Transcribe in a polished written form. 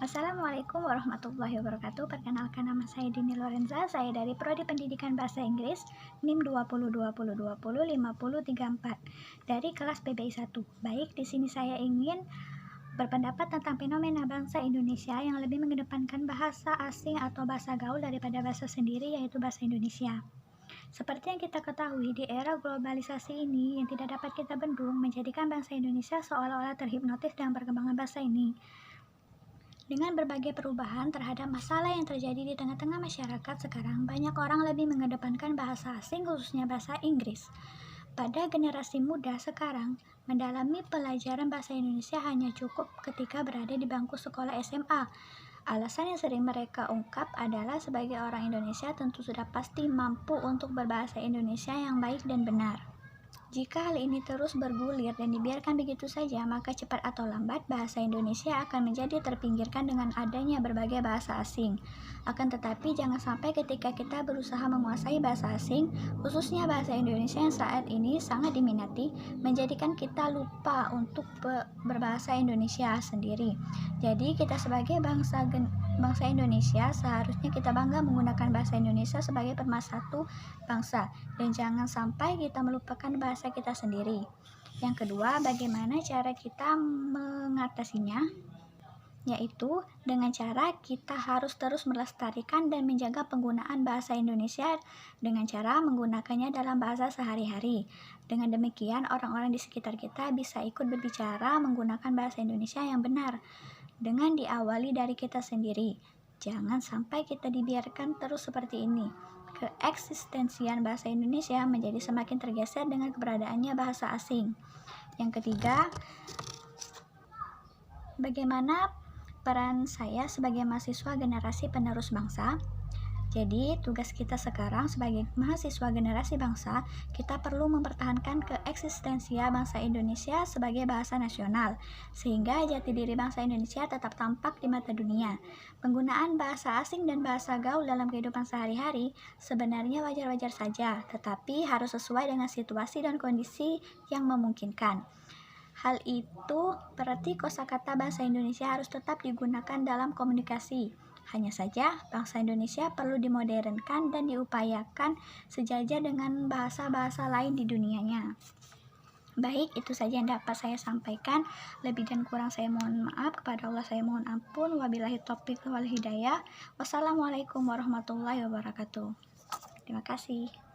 Assalamualaikum warahmatullahi wabarakatuh. Perkenalkan, nama saya Dini Lorenza. Saya dari Prodi Pendidikan Bahasa Inggris NIM 2020205034 dari kelas PBI 1. Baik, di sini saya ingin berpendapat tentang fenomena bangsa Indonesia yang lebih mengedepankan bahasa asing atau bahasa gaul daripada bahasa sendiri, yaitu bahasa Indonesia. Seperti yang kita ketahui, di era globalisasi ini yang tidak dapat kita bendung menjadikan bangsa Indonesia seolah-olah terhipnotis dengan perkembangan bahasa ini. Dengan berbagai perubahan terhadap masalah yang terjadi di tengah-tengah masyarakat sekarang, banyak orang lebih mengedepankan bahasa asing, khususnya bahasa Inggris. Pada generasi muda sekarang, mendalami pelajaran bahasa Indonesia hanya cukup ketika berada di bangku sekolah SMA. Alasan yang sering mereka ungkap adalah sebagai orang Indonesia tentu sudah pasti mampu untuk berbahasa Indonesia yang baik dan benar. Jika hal ini terus bergulir dan dibiarkan begitu saja, maka cepat atau lambat bahasa Indonesia akan menjadi terpinggirkan dengan adanya berbagai bahasa asing. Akan tetapi jangan sampai ketika kita berusaha menguasai bahasa asing, khususnya bahasa Indonesia yang saat ini sangat diminati, menjadikan kita lupa untuk berbahasa Indonesia sendiri. Jadi kita sebagai bangsa Indonesia seharusnya kita bangga menggunakan bahasa Indonesia sebagai pemersatu bangsa, dan jangan sampai kita melupakan bahasa kita sendiri. Yang kedua, bagaimana cara kita mengatasinya? Yaitu dengan cara kita harus terus melestarikan dan menjaga penggunaan bahasa Indonesia dengan cara menggunakannya dalam bahasa sehari-hari. Dengan demikian, orang-orang di sekitar kita bisa ikut berbicara menggunakan bahasa Indonesia yang benar, dengan diawali dari kita sendiri. Jangan sampai kita dibiarkan terus seperti ini. Keeksistensian bahasa Indonesia menjadi semakin tergeser dengan keberadaannya bahasa asing. Yang ketiga, bagaimana peran saya sebagai mahasiswa generasi penerus bangsa? Jadi, tugas kita sekarang sebagai mahasiswa generasi bangsa, kita perlu mempertahankan keeksistensia bangsa Indonesia sebagai bahasa nasional, sehingga jati diri bangsa Indonesia tetap tampak di mata dunia. Penggunaan bahasa asing dan bahasa gaul dalam kehidupan sehari-hari sebenarnya wajar-wajar saja, tetapi harus sesuai dengan situasi dan kondisi yang memungkinkan. Hal itu berarti kosakata bahasa Indonesia harus tetap digunakan dalam komunikasi. Hanya saja, bangsa Indonesia perlu dimodernkan dan diupayakan sejajar dengan bahasa-bahasa lain di dunianya. Baik, itu saja yang dapat saya sampaikan. Lebih dan kurang saya mohon maaf. Kepada Allah saya mohon ampun. Wabillahi taufiq wal hidayah. Wassalamualaikum warahmatullahi wabarakatuh. Terima kasih.